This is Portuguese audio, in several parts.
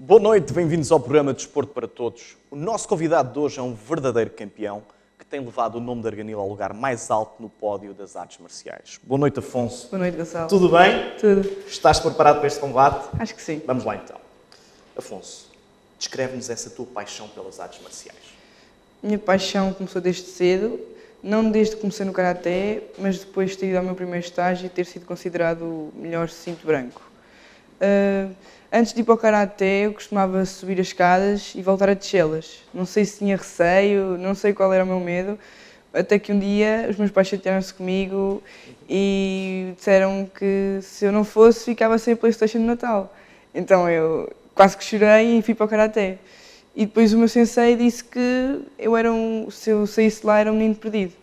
Boa noite, bem-vindos ao programa Desporto para Todos. O nosso convidado de hoje é um verdadeiro campeão que tem levado o nome de Arganil ao lugar mais alto no pódio das artes marciais. Boa noite, Afonso. Boa noite, Gonçalo. Tudo bem? Tudo. Estás preparado para este combate? Acho que sim. Vamos lá então. Afonso, descreve-nos essa tua paixão pelas artes marciais. Minha paixão começou desde cedo, não desde que comecei no Karaté, mas depois de ter ido ao meu primeiro estágio e ter sido considerado o melhor cinto branco. Antes de ir para o Karaté, eu costumava subir as escadas e voltar a descê-las. Não sei se tinha receio, não sei qual era o meu medo, até que um dia os meus pais chatearam-se comigo e disseram que se eu não fosse, ficava sem a PlayStation de Natal. Então eu quase que chorei e fui para o Karaté. E depois o meu sensei disse que se eu saísse de lá era um menino perdido.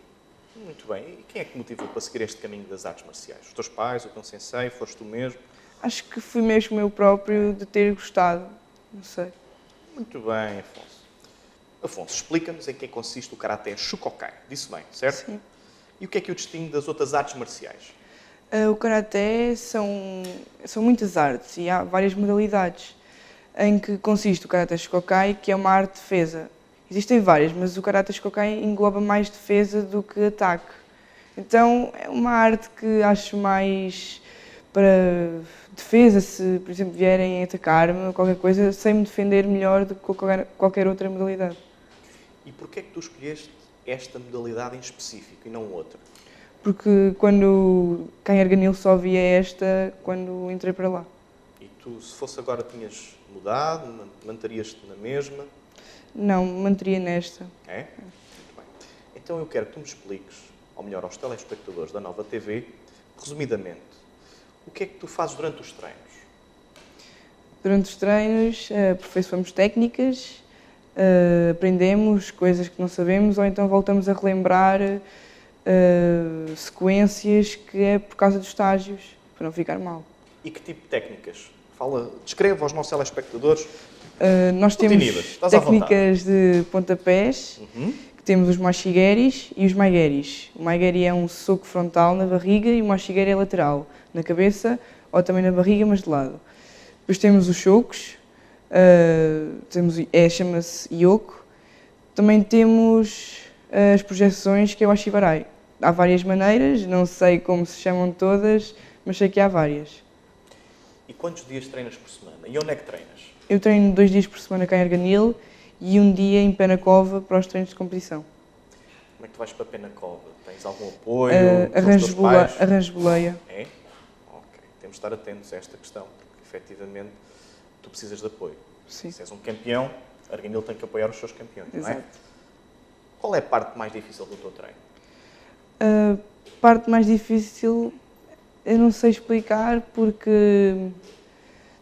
Muito bem. E quem é que te motivou para seguir este caminho das artes marciais? Os teus pais, o teu sensei, foste tu mesmo? Acho que fui mesmo eu próprio de ter gostado, não sei. Muito bem, Afonso. Afonso, explica-nos em que consiste o Karaté Shukokai. Disse bem, certo? Sim. E o que é que o distingue das outras artes marciais? O Karaté são muitas artes e há várias modalidades em que consiste o Karaté Shukokai, que é uma arte de defesa. Existem várias, mas o Karaté Shukokai engloba mais defesa do que ataque. Então é uma arte que acho mais para defesa, se por exemplo vierem atacar-me ou qualquer coisa, sei-me defender melhor do que qualquer outra modalidade. E porquê é que tu escolheste esta modalidade em específico e não outra? Porque quando cá em Arganil só via esta quando entrei para lá. E tu, se fosse agora, tinhas mudado, mantarias-te na mesma? Não, manteria nesta. É? Muito bem. Então eu quero que tu me expliques, ou melhor, aos telespectadores da Nova TV, resumidamente, o que é que tu fazes durante os treinos? Durante os treinos, aperfeiçoamos técnicas, aprendemos coisas que não sabemos ou então voltamos a relembrar sequências que é por causa dos estágios, para não ficar mal. E que tipo de técnicas? Descreve aos nossos telespectadores. Nós temos técnicas de pontapés, que temos os mochigeris e os maigeris. O maigeri é um soco frontal na barriga e o mochigeri é lateral, na cabeça ou também na barriga, mas de lado. Depois temos os chocos, chama-se Yoko. Também temos as projeções, que é o Ashibarai. Há várias maneiras, não sei como se chamam todas, mas sei que há várias. E quantos dias treinas por semana? E onde é que treinas? Eu treino 2 dias por semana cá em Arganil e um dia em Penacova para os treinos de competição. Como é que tu vais para Penacova? Tens algum apoio? Arranjo boleia. É? Ok. Temos de estar atentos a esta questão, porque efetivamente tu precisas de apoio. Sim. Se és um campeão, Arganil tem que apoiar os seus campeões, Exato. Não é? Qual é a parte mais difícil do teu treino? A parte mais difícil eu não sei explicar porque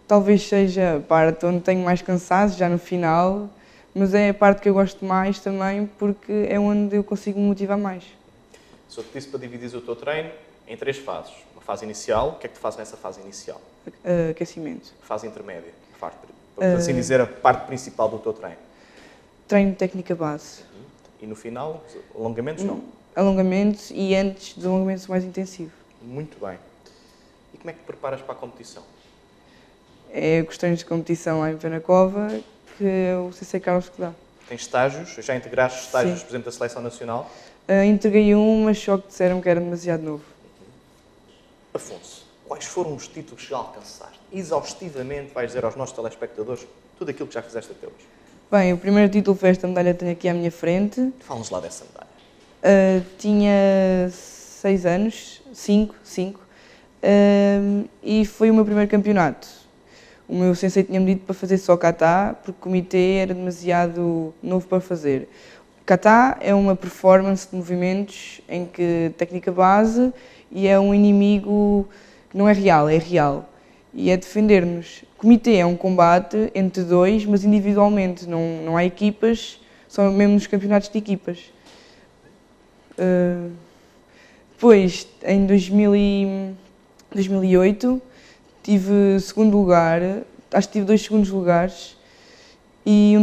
talvez seja a parte onde tenho mais cansaço, já no final, mas é a parte que eu gosto mais também porque é onde eu consigo me motivar mais. Se eu te disse para dividir o teu treino em 3 fases. Uma fase inicial, o que é que tu fazes nessa fase inicial? Aquecimento. Fase intermédia, para assim dizer, a parte principal do teu treino. Treino técnica base. E no final, alongamentos não? Alongamentos e antes dos alongamentos mais intensivos. Muito bem. E como é que te preparas para a competição? É questões de competição lá em Penacova que é o CC Carlos que dá. Tens estágios? Já integraste estágios, Sim. por exemplo, da Seleção Nacional? Entreguei um, mas só que disseram que era demasiado novo. Afonso, quais foram os títulos que já alcançaste? Exaustivamente vais dizer aos nossos telespectadores tudo aquilo que já fizeste até hoje. Bem, o primeiro título foi esta medalha que tenho aqui à minha frente. Fala-nos lá dessa medalha. Tinha 6 anos, 5, e foi o meu primeiro campeonato. O meu sensei tinha-me dito para fazer só kata, porque o comitê era demasiado novo para fazer. Kata é uma performance de movimentos em que técnica base e é um inimigo que não é real, é real. E é defender-nos. Comitê é um combate entre 2, mas individualmente, não há equipas, só mesmo nos campeonatos de equipas. Depois, em 2008, tive segundo lugar, acho que tive 2 segundos lugares, e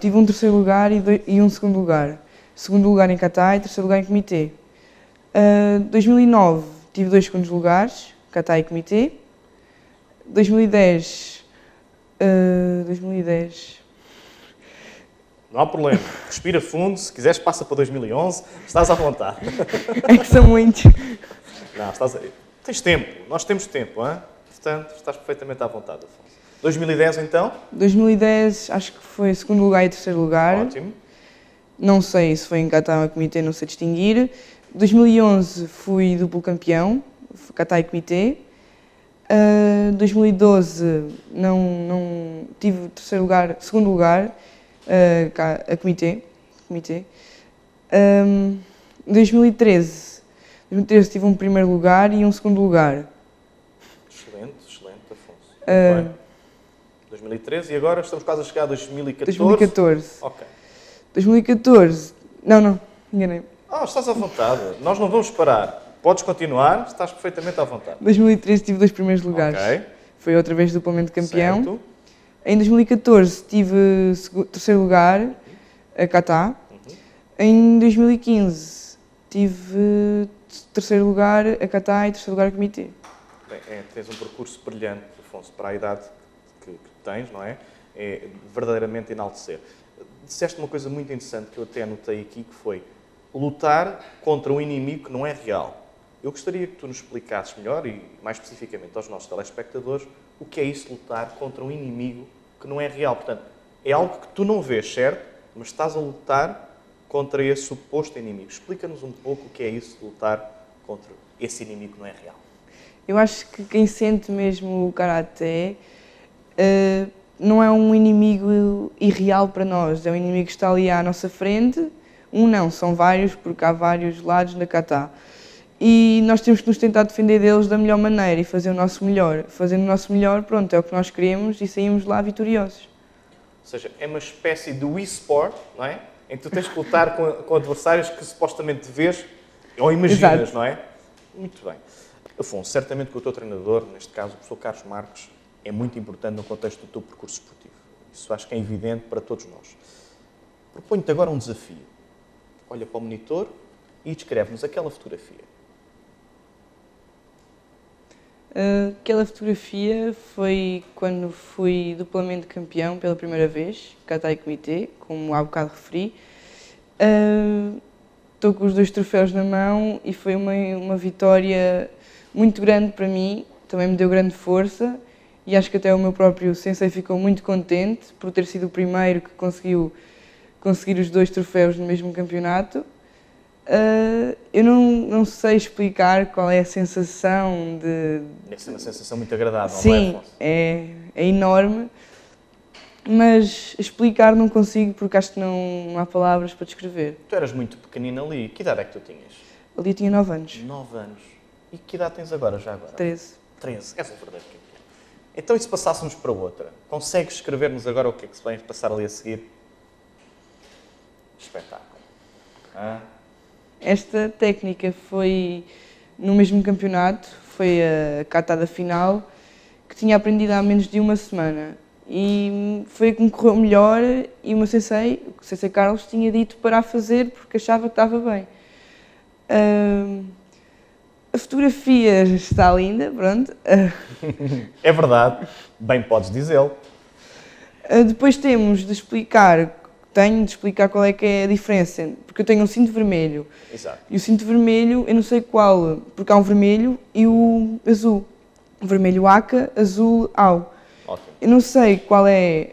tive um terceiro lugar e um segundo lugar. Segundo lugar em kata e terceiro lugar em comitê. 2009 tive 2 segundos lugares, kata e comitê. 2010 2010. Não há problema. Respira fundo. Se quiseres, passa para 2011. Estás à vontade. É que são muitos. Não, tens tempo. Nós temos tempo, hein? Portanto, estás perfeitamente à vontade, Afonso. 2010, então? 2010 acho que foi segundo lugar e terceiro lugar. Ótimo. Não sei se foi em Qatar ou Comitê, não sei distinguir. 2011 fui duplo campeão, Qatar e Comitê. 2012 não tive terceiro lugar, segundo lugar, a Comitê. 2013 tive um primeiro lugar e um segundo lugar. Excelente, Afonso. Muito bem. 2013 e agora estamos quase a chegar a 2014. 2014. Ok. 2014. Não, enganei-me. Estás à vontade. Nós não vamos parar. Podes continuar, estás perfeitamente à vontade. 2013 tive 2 primeiros lugares. Ok. Foi outra vez duplamente campeão. Certo. Em 2014 tive terceiro lugar, a Qatar. Em 2015 tive terceiro lugar, a Qatar, e terceiro lugar, a Comitê. Bem, tens um percurso brilhante, Afonso, para a idade que tens, não é? É verdadeiramente enaltecer. Disseste uma coisa muito interessante que eu até anotei aqui, que foi lutar contra um inimigo que não é real. Eu gostaria que tu nos explicasses melhor, e mais especificamente aos nossos telespectadores, o que é isso, lutar contra um inimigo que não é real. Portanto, é algo que tu não vês, certo? Mas estás a lutar contra esse suposto inimigo. Explica-nos um pouco o que é isso, lutar contra esse inimigo que não é real. Eu acho que quem sente mesmo o Karaté não é um inimigo irreal para nós, é um inimigo que está ali à nossa frente. Não, são vários, porque há vários lados na kata. E nós temos que nos tentar defender deles da melhor maneira e fazer o nosso melhor. Fazendo o nosso melhor, pronto, é o que nós queremos e saímos lá vitoriosos. Ou seja, é uma espécie de e-sport, não é? Em que tu tens que lutar com adversários que supostamente vês ou imaginas, Exato. Não é? Muito bem. Afonso, certamente que o teu treinador, neste caso o professor Carlos Marques, é muito importante no contexto do teu percurso esportivo. Isso acho que é evidente para todos nós. Proponho-te agora um desafio. Olha para o monitor e descreve-nos aquela fotografia. Aquela fotografia foi quando fui duplamente campeão pela primeira vez, Kata e Comitê, como há bocado referi. Estou com os 2 troféus na mão e foi uma vitória muito grande para mim, também me deu grande força e acho que até o meu próprio sensei ficou muito contente por ter sido o primeiro que conseguiu conseguir os 2 troféus no mesmo campeonato. Eu não sei explicar qual é a sensação de... Deve ser uma sensação muito agradável, Sim, não é, Afonso? é enorme, mas explicar não consigo porque acho que não há palavras para descrever. Tu eras muito pequenino ali. Que idade é que tu tinhas? Ali eu tinha 9 anos, 9 anos. E que idade tens agora, já agora? 13. 13. És um verdadeiro campeão. Então, e se passássemos para outra? Consegues escrever-nos agora o que é que se vai passar ali a seguir? Espetáculo. Esta técnica foi no mesmo campeonato, foi a kata da final, que tinha aprendido há menos de uma semana. E foi a que me correu melhor e o meu sensei, o sensei Carlos, tinha dito para a fazer porque achava que estava bem. A fotografia está linda, pronto. É verdade. Bem podes dizê-lo. Depois tenho de explicar qual é que é a diferença, porque eu tenho um cinto vermelho. Exato. E o cinto vermelho, eu não sei qual, porque há um vermelho e o azul. O vermelho ACA, azul AU. Ótimo. Eu não sei como é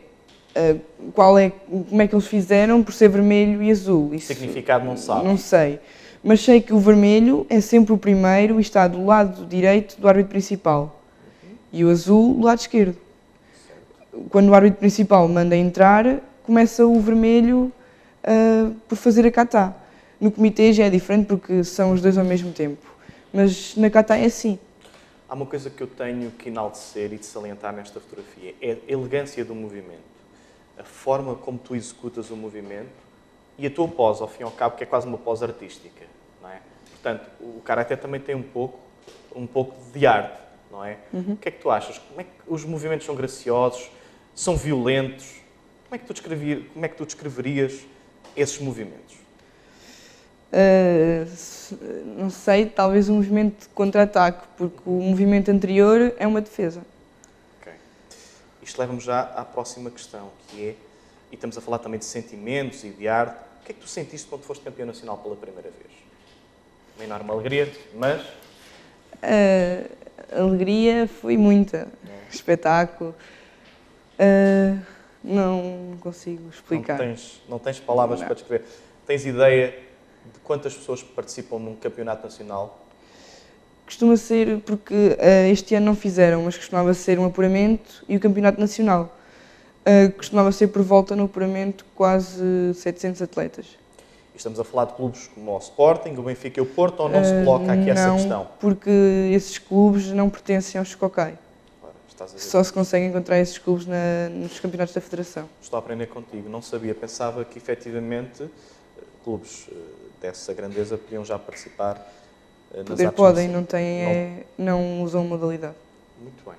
que eles fizeram por ser vermelho e azul. O significado não sabe. Não sei. Mas sei que o vermelho é sempre o primeiro e está do lado direito do árbitro principal. E o azul do lado esquerdo. Quando o árbitro principal manda entrar, começa o vermelho por fazer a kata. No comitê já é diferente porque são os 2 ao mesmo tempo. Mas na kata é assim. Há uma coisa que eu tenho que enaltecer e de salientar nesta fotografia. É a elegância do movimento. A forma como tu executas o movimento e a tua pose, ao fim e ao cabo, que é quase uma pose artística. Não é? Portanto, o Karaté também tem um pouco de arte. Não é? O que é que tu achas? Como é que os movimentos são graciosos? São violentos? Como é que tu descreverias esses movimentos? Não sei, talvez um movimento de contra-ataque, porque o movimento anterior é uma defesa. Okay. Isto leva-me já à próxima questão, que é, e estamos a falar também de sentimentos e de arte, o que é que tu sentiste quando foste campeão nacional pela primeira vez? Uma enorme alegria, mas... A alegria foi muita. Espetáculo. Não consigo explicar. Não tens palavras para descrever. Tens ideia de quantas pessoas participam num campeonato nacional? Costuma ser, porque este ano não fizeram, mas costumava ser um apuramento e o campeonato nacional. Costumava ser por volta no apuramento quase 700 atletas. E estamos a falar de clubes como o Sporting, o Benfica e o Porto, ou não se coloca aqui essa questão? Não, porque esses clubes não pertencem ao Scocai. Só se consegue encontrar esses clubes nos campeonatos da Federação. Estou a aprender contigo, não sabia. Pensava que efetivamente clubes dessa grandeza podiam já participar nas artes podem, marciais. não usam modalidade. Muito bem.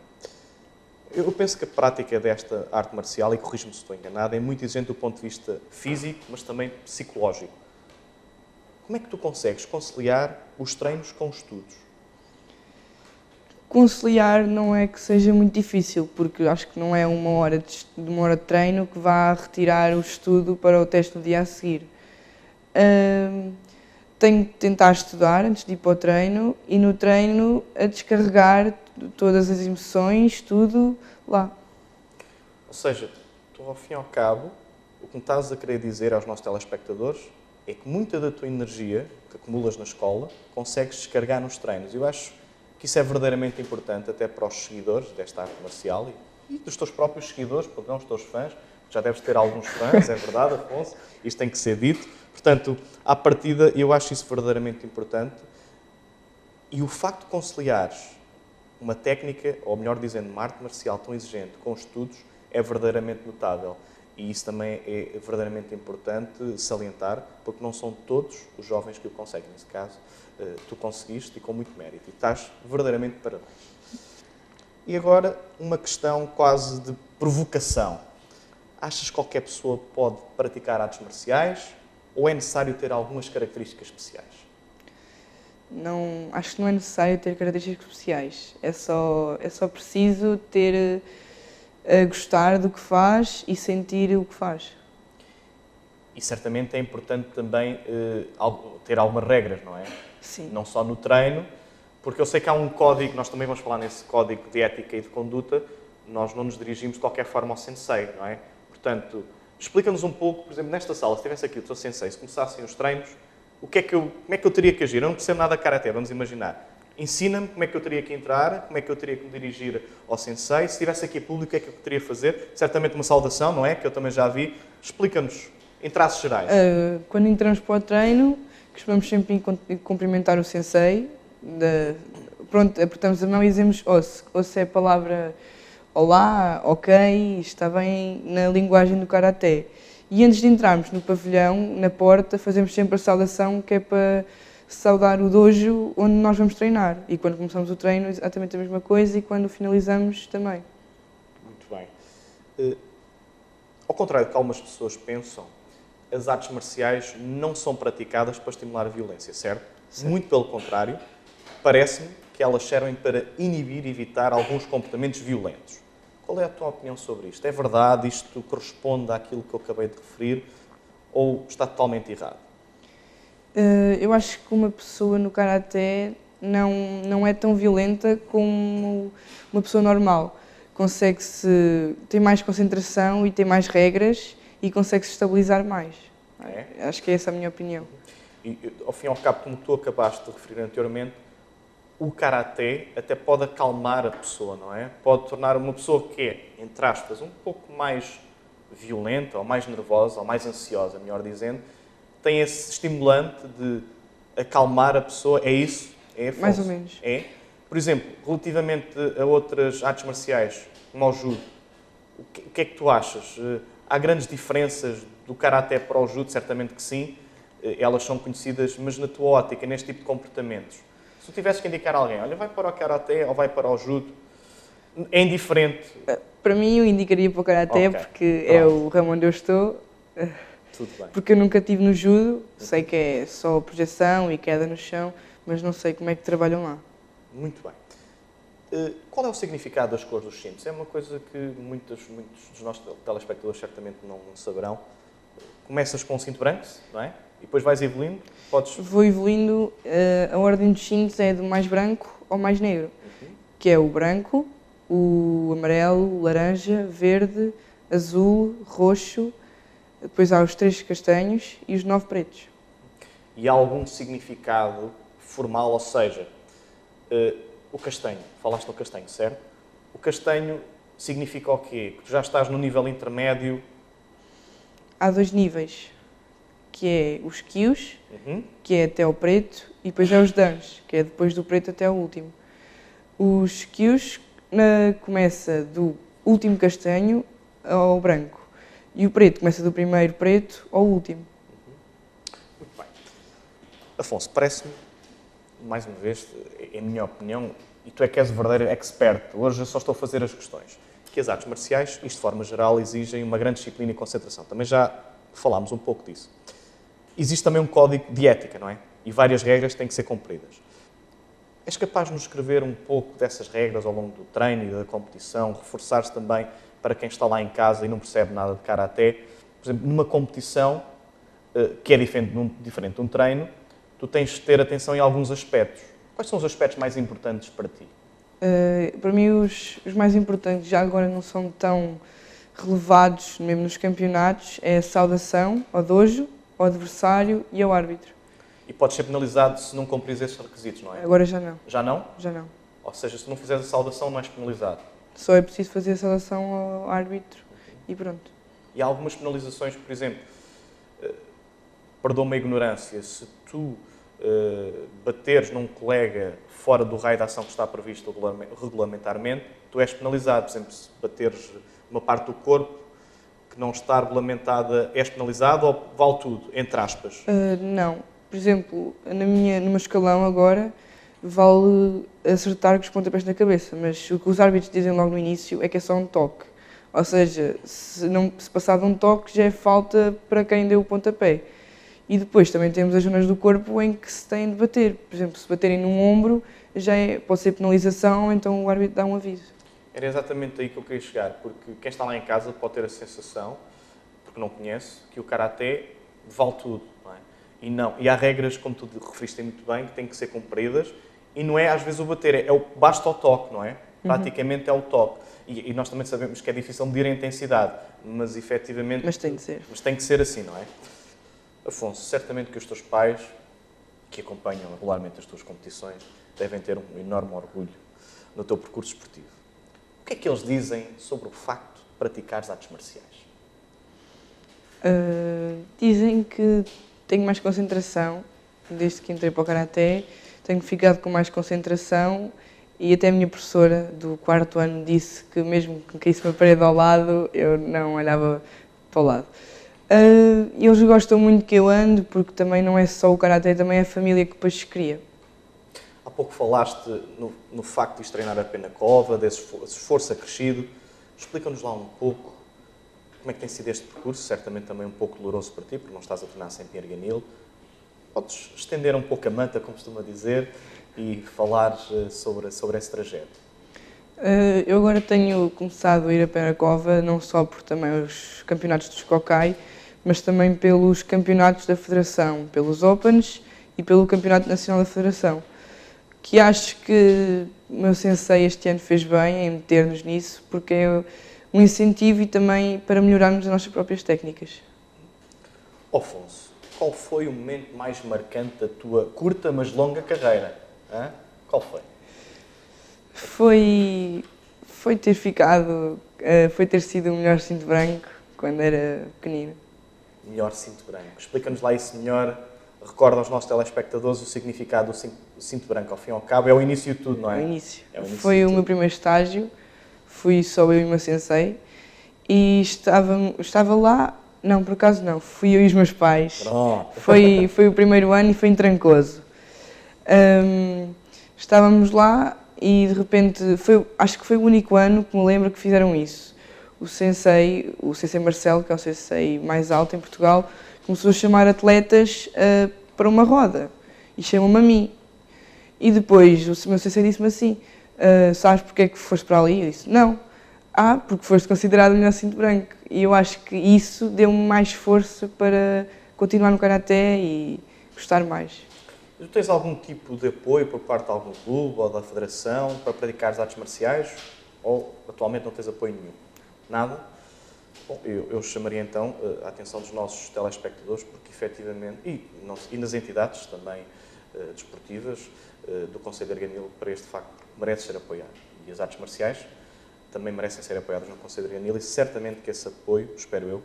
Eu penso que a prática desta arte marcial, e corrijo-me se estou enganado, é muito exigente do ponto de vista físico, mas também psicológico. Como é que tu consegues conciliar os treinos com os estudos? Conciliar não é que seja muito difícil, porque acho que não é uma hora de treino que vá retirar o estudo para o teste no dia a seguir. Tenho que tentar estudar antes de ir para o treino e no treino a descarregar todas as emoções, tudo lá. Ou seja, tu ao fim e ao cabo, o que me estás a querer dizer aos nossos telespectadores é que muita da tua energia que acumulas na escola consegues descarregar nos treinos. Eu acho que isso é verdadeiramente importante até para os seguidores desta arte marcial e dos teus próprios seguidores, porque não os teus fãs. Já deves ter alguns fãs, é verdade, Afonso, isto tem que ser dito. Portanto, à partida, eu acho isso verdadeiramente importante. E o facto de conciliares uma técnica, ou melhor dizendo, uma arte marcial tão exigente com os estudos, é verdadeiramente notável. E isso também é verdadeiramente importante salientar, porque não são todos os jovens que o conseguem. Nesse caso, tu conseguiste e com muito mérito. E estás verdadeiramente parabéns. E agora, uma questão quase de provocação. Achas que qualquer pessoa pode praticar artes marciais ou é necessário ter algumas características especiais? Não, acho que não é necessário ter características especiais. É só preciso ter gostar do que faz e sentir o que faz. E certamente é importante também ter algumas regras, não é? Sim. Não só no treino, porque eu sei que há um código, nós também vamos falar nesse código de ética e de conduta, nós não nos dirigimos de qualquer forma ao sensei, não é? Portanto, explica-nos um pouco, por exemplo, nesta sala, se estivesse aqui o teu sensei, se começassem os treinos, como é que eu teria que agir? Eu não percebo nada de karatê, vamos imaginar. Ensina-me como é que eu teria que entrar, como é que eu teria que me dirigir ao sensei. Se estivesse aqui público, o que é que eu teria que fazer? Certamente uma saudação, não é? Que eu também já vi. Explica-nos, em traços gerais. Quando entramos para o treino, costumamos sempre cumprimentar o sensei. Pronto, apertamos a mão e dizemos ou se é a palavra olá, ok, está bem na linguagem do karaté. E antes de entrarmos no pavilhão, na porta, fazemos sempre a saudação, que é para saudar o dojo onde nós vamos treinar. E quando começamos o treino, exatamente a mesma coisa, e quando finalizamos, também. Muito bem. Ao contrário do que algumas pessoas pensam, as artes marciais não são praticadas para estimular a violência, certo? Sim. Muito pelo contrário, parece-me que elas servem para inibir e evitar alguns comportamentos violentos. Qual é a tua opinião sobre isto? É verdade? Isto corresponde àquilo que eu acabei de referir? Ou está totalmente errado? Eu acho que uma pessoa no karaté não é tão violenta como uma pessoa normal. Tem mais concentração e tem mais regras e consegue-se estabilizar mais. É? Acho que é essa a minha opinião. E, ao fim e ao cabo, como tu acabaste de referir anteriormente, o karaté até pode acalmar a pessoa, não é? Pode tornar uma pessoa que é, entre aspas, um pouco mais violenta, ou mais nervosa, ou mais ansiosa, melhor dizendo, tem esse estimulante de acalmar a pessoa. É isso? É falso? Mais ou menos. É? Por exemplo, relativamente a outras artes marciais, como o judo, o que é que tu achas? Há grandes diferenças do karaté para o judo? Certamente que sim. Elas são conhecidas, mas na tua ótica, neste tipo de comportamentos, se tu tivesse que indicar alguém, olha, vai para o karaté ou vai para o judo, é indiferente? Para mim, eu indicaria para o karaté, porque é o ramo onde eu estou. Tudo bem. Porque eu nunca estive no judo, sei que é só projeção e queda no chão, mas não sei como é que trabalham lá. Muito bem. Qual é o significado das cores dos cintos? É uma coisa que muitos dos nossos telespectadores certamente não saberão. Começas com um cinto branco, não é? E depois vais evoluindo, Vou evoluindo, a ordem dos cintos é do mais branco ao mais negro, que é o branco, o amarelo, o laranja, verde, azul, roxo, depois há os 3 castanhos e os 9 pretos. E há algum significado formal, ou seja, o castanho, falaste no castanho, certo? O castanho significa o quê? Que tu já estás no nível intermédio? Há 2 níveis, que é os quios, que é até ao preto, e depois é os dans, que é depois do preto até ao último. Os quios começa do último castanho ao branco, e o preto começa do primeiro preto ao último. Muito bem. Afonso, parece-me, mais uma vez, em minha opinião, e tu é que és o verdadeiro expert, hoje eu só estou a fazer as questões, que as artes marciais, isto de forma geral, exigem uma grande disciplina e concentração. Também já falámos um pouco disso. Existe também um código de ética, não é? E várias regras têm que ser cumpridas. És capaz de nos escrever um pouco dessas regras ao longo do treino e da competição, reforçar-se também para quem está lá em casa e não percebe nada de karaté? Por exemplo, numa competição, que é diferente de um treino, tu tens de ter atenção em alguns aspectos. Quais são os aspectos mais importantes para ti? Para mim, os mais importantes, já agora não são tão relevados, mesmo nos campeonatos, é a saudação ao dojo, ao adversário e ao árbitro. E podes ser penalizado se não cumprires esses requisitos, não é? Agora já não. Já não? Já não. Ou seja, se não fizeres a saudação, não és penalizado. Só é preciso fazer a saudação ao árbitro e pronto. E há algumas penalizações, por exemplo, perdoa-me a ignorância, se tu bateres num colega fora do raio de ação que está previsto regulamentarmente, tu és penalizado. Por exemplo, se bateres uma parte do corpo que não está regulamentada, és penalizado ou vale tudo, entre aspas? Não. Por exemplo, no meu escalão agora, vale acertar com os pontapés na cabeça, mas o que os árbitros dizem logo no início é que é só um toque. Ou seja, se passar de um toque já é falta para quem deu o pontapé. E depois também temos as zonas do corpo em que se tem de bater. Por exemplo, se baterem num ombro, pode ser penalização, então o árbitro dá um aviso. Era exatamente aí que eu queria chegar, porque quem está lá em casa pode ter a sensação, porque não conhece, que o karaté vale tudo, não é? E há regras, como tu referiste muito bem, que têm que ser cumpridas, e não é às vezes o bater, basta o toque, não é? Praticamente é o toque. E nós também sabemos que é difícil medir a intensidade, mas efetivamente... Mas tem de ser. Mas tem que ser assim, não é? Afonso, certamente que os teus pais, que acompanham regularmente as tuas competições, devem ter um enorme orgulho no teu percurso esportivo. O que é que eles dizem sobre o facto de praticares artes marciais? Dizem que tenho mais concentração, desde que entrei para o karaté, tenho ficado com mais concentração e até a minha professora do 4º ano disse que mesmo que caísse uma parede ao lado, eu não olhava para o lado. Eles gostam muito que eu ando, porque também não é só o karaté, também é a família que depois se cria. Há pouco falaste no facto de isto treinar a pé na cova, desse esforço acrescido. Explica-nos lá um pouco como é que tem sido este percurso, certamente também um pouco doloroso para ti, porque não estás a treinar sempre em Arganil. Podes estender um pouco a manta, como costuma dizer, e falar sobre esse trajeto. Eu agora tenho começado a ir a pé na cova, não só por também os campeonatos dos Kokai, mas também pelos campeonatos da Federação, pelos Opens e pelo Campeonato Nacional da Federação, que acho que o meu sensei este ano fez bem em meter-nos nisso, porque é um incentivo e também para melhorarmos as nossas próprias técnicas. Afonso, qual foi o momento mais marcante da tua curta, mas longa carreira? Qual foi? Foi ter sido o melhor cinto branco quando era pequenino. Melhor cinto branco. Explica-nos lá isso melhor. Recorda aos nossos telespectadores o significado do cinto branco. Ao fim e ao cabo, é o início de tudo, não é? É o início. Foi o meu primeiro estágio. Fui só eu e o meu sensei. E estava lá... Não, por acaso não. Fui eu e os meus pais. Pronto. Foi o primeiro ano e foi em Trancoso. Estávamos lá e de repente, acho que foi o único ano que me lembro que fizeram isso. O sensei Marcelo, que é o sensei mais alto em Portugal, começou a chamar atletas para uma roda e chamou-me a mim. E depois o meu sensei disse-me assim, Sabes porque é que foste para ali? Eu disse, não. Porque foste considerado o melhor cinto branco. E eu acho que isso deu-me mais força para continuar no Karaté e gostar mais. Tu tens algum tipo de apoio por parte de algum clube ou da federação para praticar as artes marciais? Ou atualmente não tens apoio nenhum? Nada? Bom, eu chamaria então a atenção dos nossos telespectadores, porque efetivamente, e nas entidades também desportivas do Conselho de Arganil, para este facto, merece ser apoiado. E as artes marciais também merecem ser apoiadas no Conselho de Arganil e certamente que esse apoio, espero eu,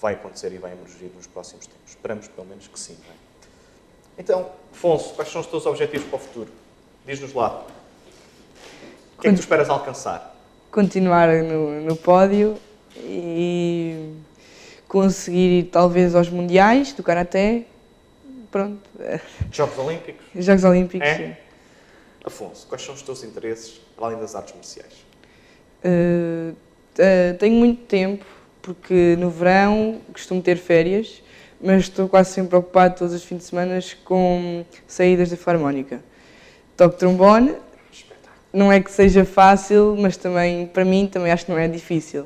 vai acontecer e vai emergir nos próximos tempos. Esperamos pelo menos que sim. Não é? Então, Afonso, quais são os teus objetivos para o futuro? Diz-nos lá. O que é que tu esperas alcançar? Continuar no pódio e conseguir ir talvez aos mundiais do Karaté. Pronto. Jogos Olímpicos? Jogos Olímpicos, sim. Afonso, quais são os teus interesses além das artes marciais? Tenho muito tempo, porque no verão costumo ter férias, mas estou quase sempre ocupado todos os fins de semana com saídas da Filarmónica. Toco trombone, não é que seja fácil, mas também, para mim, também acho que não é difícil.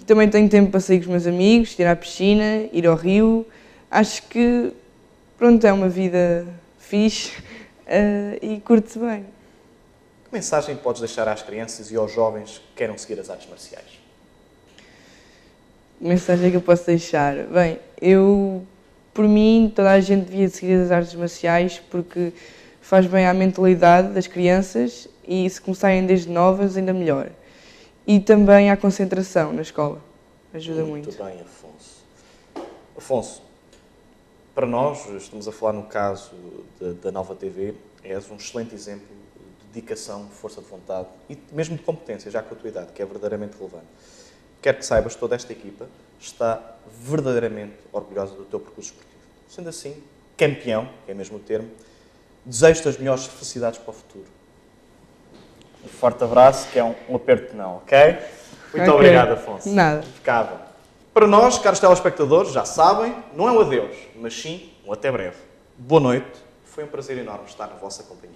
Também tenho tempo para sair com os meus amigos, ir à piscina, ir ao rio. Acho que, pronto, é uma vida fixe e curto-se bem. Que mensagem podes deixar às crianças e aos jovens que queiram seguir as artes marciais? Que mensagem que eu posso deixar? Bem, por mim, toda a gente devia seguir as artes marciais porque faz bem à mentalidade das crianças e se começarem desde novas, ainda melhor. E também à concentração na escola. Ajuda muito. Muito bem, Afonso. Afonso, para nós, estamos a falar no caso da Nova TV, és um excelente exemplo de dedicação, força de vontade e mesmo de competência, já com a tua idade, que é verdadeiramente relevante. Quero que saibas, toda esta equipa está verdadeiramente orgulhosa do teu percurso esportivo. Sendo assim, campeão, que é mesmo o termo, desejo-te as melhores felicidades para o futuro. Um forte abraço, que é um aperto de não, ok? Muito obrigado, Afonso. Nada. Impecável. Para nós, caros telespectadores, já sabem, não é um adeus, mas sim um até breve. Boa noite, foi um prazer enorme estar na vossa companhia.